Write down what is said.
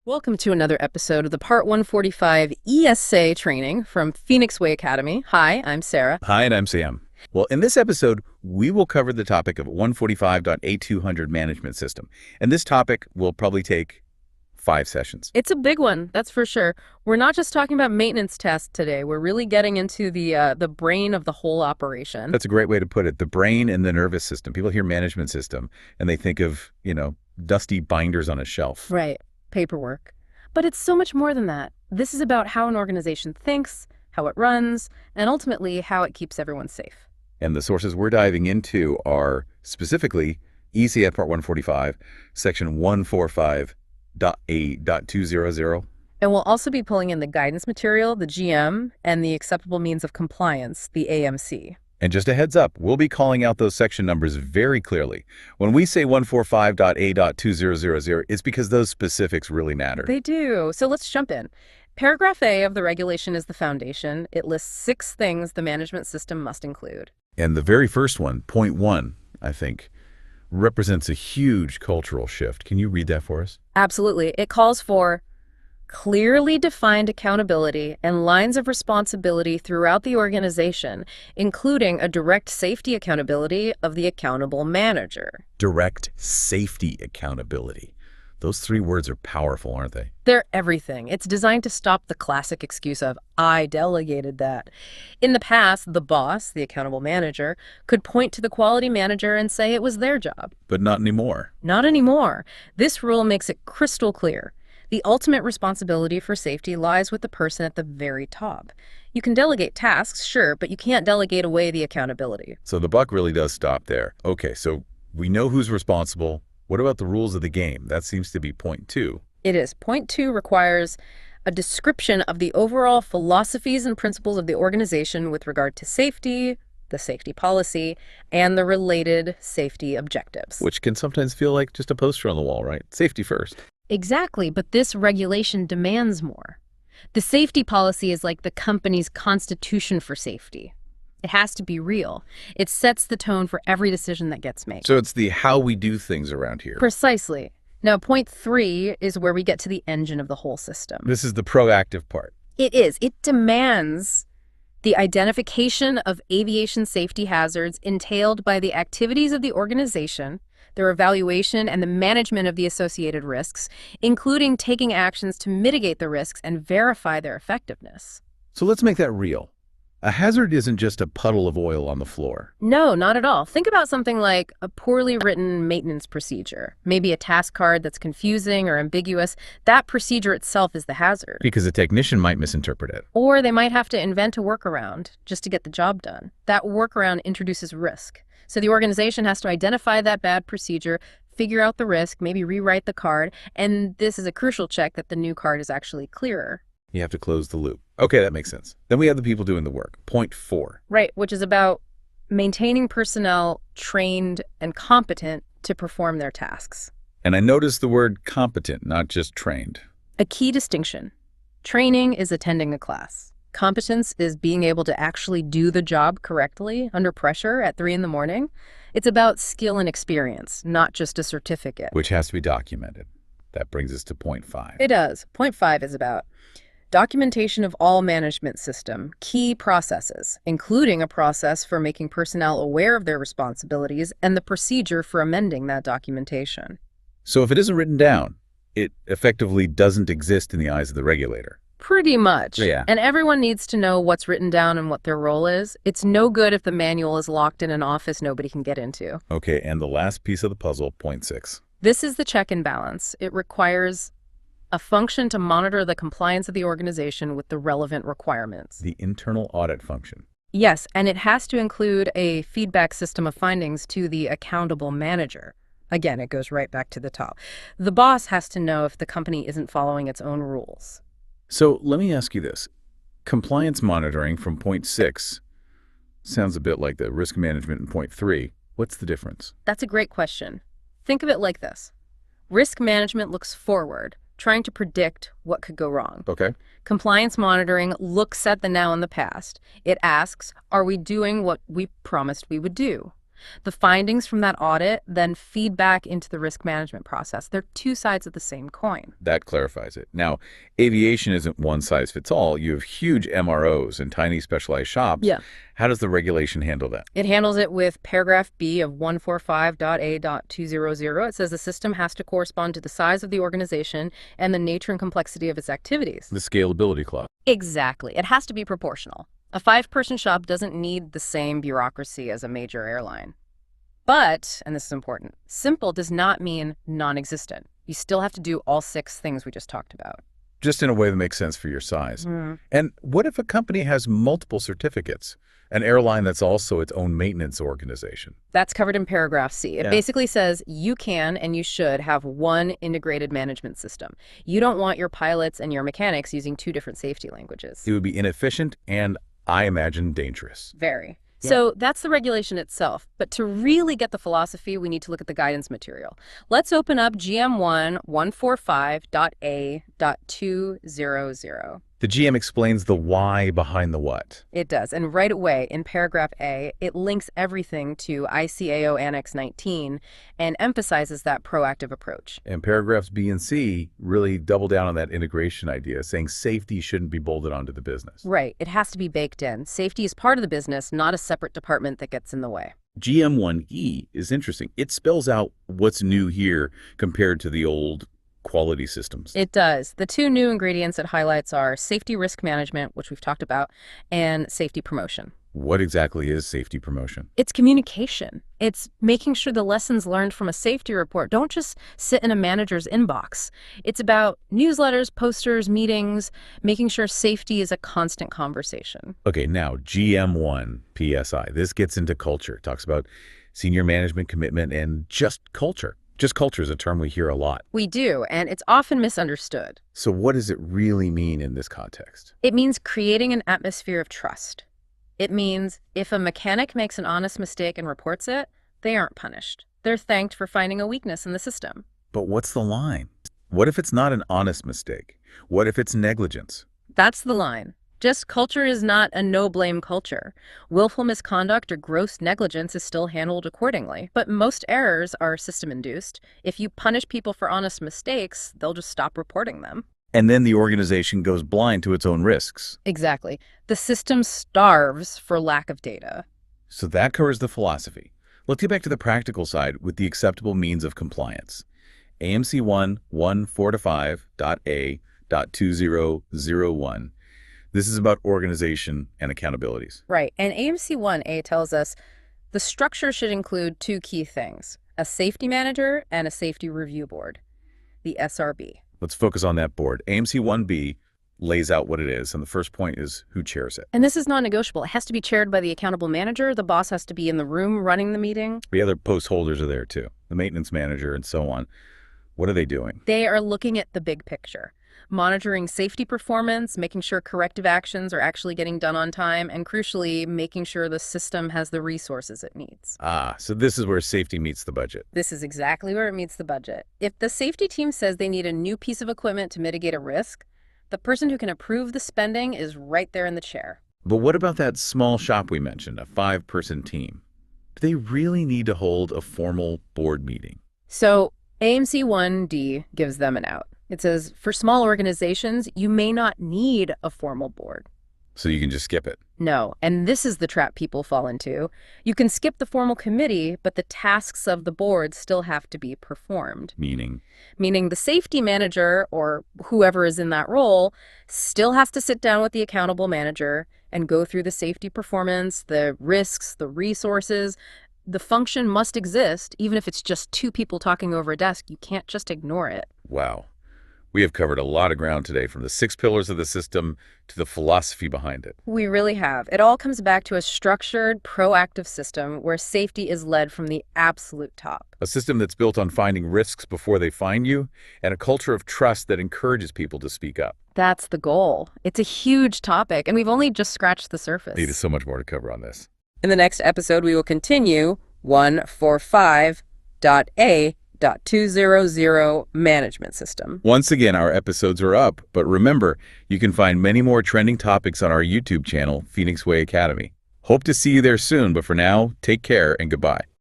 Welcome to another episode of the Part 145 EASA training from Phoenix Way Academy. Hi, I'm Sarah. Hi, and I'm Sam. Well, in this episode, we will cover the topic of 145.A.200 management system. And this topic will probably take 5 sessions. It's a big one, that's for sure. We're not just talking about maintenance tasks today. We're really getting into the brain of the whole operation. That's a great way to put it. The brain and the nervous system. People hear management system, and they think of, dusty binders on a shelf. Right. Paperwork. But it's so much more than that. This is about how an organization thinks, how it runs, and ultimately how it keeps everyone safe. And the sources we're diving into are specifically EASA Part 145, Section 145.A.200. And we'll also be pulling in the guidance material, the GM, and the acceptable means of compliance, the AMC. And just a heads up, we'll be calling out those section numbers very clearly. When we say 145.A.2000, it's because those specifics really matter. They do. So let's jump in. Paragraph A of the regulation is the foundation. It lists 6 things the management system must include. And the very first one, point 1, I think, represents a huge cultural shift. Can you read that for us? Absolutely. It calls for clearly defined accountability and lines of responsibility throughout the organization, including a direct safety accountability of the accountable manager. Direct safety accountability. Those 3 words are powerful, aren't they? They're everything. It's designed to stop the classic excuse of, I delegated that. In the past, the boss, the accountable manager, could point to the quality manager and say it was their job. But not anymore. Not anymore. This rule makes it crystal clear. The ultimate responsibility for safety lies with the person at the very top. You can delegate tasks, sure, but you can't delegate away the accountability. So the buck really does stop there. Okay, so we know who's responsible. What about the rules of the game? That seems to be point 2. It is. Point 2 requires a description of the overall philosophies and principles of the organization with regard to safety, the safety policy, and the related safety objectives. Which can sometimes feel like just a poster on the wall, right? Safety first. Exactly, but this regulation demands more. The safety policy is like the company's constitution for safety. It has to be real. It sets the tone for every decision that gets made. So it's the how we do things around here. Precisely. Now, point 3 is where we get to the engine of the whole system. This is the proactive part. It is. It demands the identification of aviation safety hazards entailed by the activities of the organization, their evaluation, and the management of the associated risks, including taking actions to mitigate the risks and verify their effectiveness. So let's make that real. A hazard isn't just a puddle of oil on the floor. No, not at all. Think about something like a poorly written maintenance procedure, maybe a task card that's confusing or ambiguous. That procedure itself is the hazard. Because a technician might misinterpret it. Or they might have to invent a workaround just to get the job done. That workaround introduces risk. So the organization has to identify that bad procedure, figure out the risk, maybe rewrite the card, and this is a crucial check that the new card is actually clearer. You have to close the loop. Okay, that makes sense. Then we have the people doing the work. Point 4. Right, which is about maintaining personnel trained and competent to perform their tasks. And I noticed the word competent, not just trained. A key distinction. Training is attending a class. Competence is being able to actually do the job correctly under pressure at 3 in the morning. It's about skill and experience, not just a certificate. Which has to be documented. That brings us to point 5. It does. Point 5 is about documentation of all management system, key processes, including a process for making personnel aware of their responsibilities and the procedure for amending that documentation. So if it isn't written down, it effectively doesn't exist in the eyes of the regulator. Pretty much. Yeah. And everyone needs to know what's written down and what their role is. It's no good if the manual is locked in an office nobody can get into. Okay, and the last piece of the puzzle, point 6. This is the check and balance. It requires a function to monitor the compliance of the organization with the relevant requirements. The internal audit function. Yes, and it has to include a feedback system of findings to the accountable manager. Again, it goes right back to the top. The boss has to know if the company isn't following its own rules. So let me ask you this. Compliance monitoring from point 6 sounds a bit like the risk management in point 3. What's the difference? That's a great question. Think of it like this. Risk management looks forward, trying to predict what could go wrong. Okay. Compliance monitoring looks at the now and the past. It asks, are we doing what we promised we would do? The findings from that audit then feed back into the risk management process. They're two sides of the same coin. That clarifies it. Now, aviation isn't one size fits all. You have huge MROs and tiny specialized shops. Yeah. How does the regulation handle that? It handles it with paragraph B of 145.A.200. It says the system has to correspond to the size of the organization and the nature and complexity of its activities. The scalability clause. Exactly. It has to be proportional. A 5-person shop doesn't need the same bureaucracy as a major airline. But, and this is important, simple does not mean non-existent. You still have to do all 6 things we just talked about. Just in a way that makes sense for your size. And what if a company has multiple certificates? An airline that's also its own maintenance organization. That's covered in paragraph C. It basically says you can and you should have one integrated management system. You don't want your pilots and your mechanics using 2 different safety languages. It would be inefficient and, I imagine, dangerous. Very. So that's the regulation itself. But to really get the philosophy, we need to look at the guidance material. Let's open up GM1 145.A.200. The GM explains the why behind the what. It does. And right away, in paragraph A, it links everything to ICAO Annex 19 and emphasizes that proactive approach. And paragraphs B and C really double down on that integration idea, saying safety shouldn't be bolted onto the business. Right. It has to be baked in. Safety is part of the business, not a separate department that gets in the way. GM1E is interesting. It spells out what's new here compared to the old quality systems. It does. The 2 new ingredients it highlights are safety risk management, which we've talked about, and safety promotion. What exactly is safety promotion? It's communication. It's making sure the lessons learned from a safety report don't just sit in a manager's inbox. It's about newsletters, posters, meetings, making sure safety is a constant conversation. Okay, now GM1 PSI. This gets into culture. Talks about senior management commitment and just culture. Just culture is a term we hear a lot. We do, and it's often misunderstood. So what does it really mean in this context? It means creating an atmosphere of trust. It means if a mechanic makes an honest mistake and reports it, they aren't punished. They're thanked for finding a weakness in the system. But what's the line? What if it's not an honest mistake? What if it's negligence? That's the line. Just culture is not a no-blame culture. Willful misconduct or gross negligence is still handled accordingly. But most errors are system-induced. If you punish people for honest mistakes, they'll just stop reporting them. And then the organization goes blind to its own risks. Exactly. The system starves for lack of data. So that covers the philosophy. Let's get back to the practical side with the acceptable means of compliance. AMC 145.A.2001. This is about organization and accountabilities. Right. And AMC 1A tells us the structure should include 2 key things, a safety manager and a safety review board, the SRB. Let's focus on that board. AMC 1B lays out what it is, and the first point is who chairs it. And this is non-negotiable. It has to be chaired by the accountable manager. The boss has to be in the room running the meeting. The other post holders are there too, the maintenance manager and so on. What are they doing? They are looking at the big picture, monitoring safety performance, making sure corrective actions are actually getting done on time, and crucially, making sure the system has the resources it needs. So this is where safety meets the budget. This is exactly where it meets the budget. If the safety team says they need a new piece of equipment to mitigate a risk, the person who can approve the spending is right there in the chair. But what about that small shop we mentioned, a 5-person team? Do they really need to hold a formal board meeting? So AMC 1D gives them an out. It says, for small organizations, you may not need a formal board. So you can just skip it. No, and this is the trap people fall into. You can skip the formal committee, but the tasks of the board still have to be performed. Meaning? Meaning the safety manager, or whoever is in that role, still has to sit down with the accountable manager and go through the safety performance, the risks, the resources. The function must exist, even if it's just 2 people talking over a desk. You can't just ignore it. Wow. We have covered a lot of ground today, from the 6 pillars of the system to the philosophy behind it. We really have. It all comes back to a structured, proactive system where safety is led from the absolute top. A system that's built on finding risks before they find you, and a culture of trust that encourages people to speak up. That's the goal. It's a huge topic, and we've only just scratched the surface. There's so much more to cover on this. In the next episode, we will continue 145.A.200 management system. Once again, our episodes are up, but remember, you can find many more trending topics on our YouTube channel, Phoenix Way Academy. Hope to see you there soon, but for now, take care and goodbye.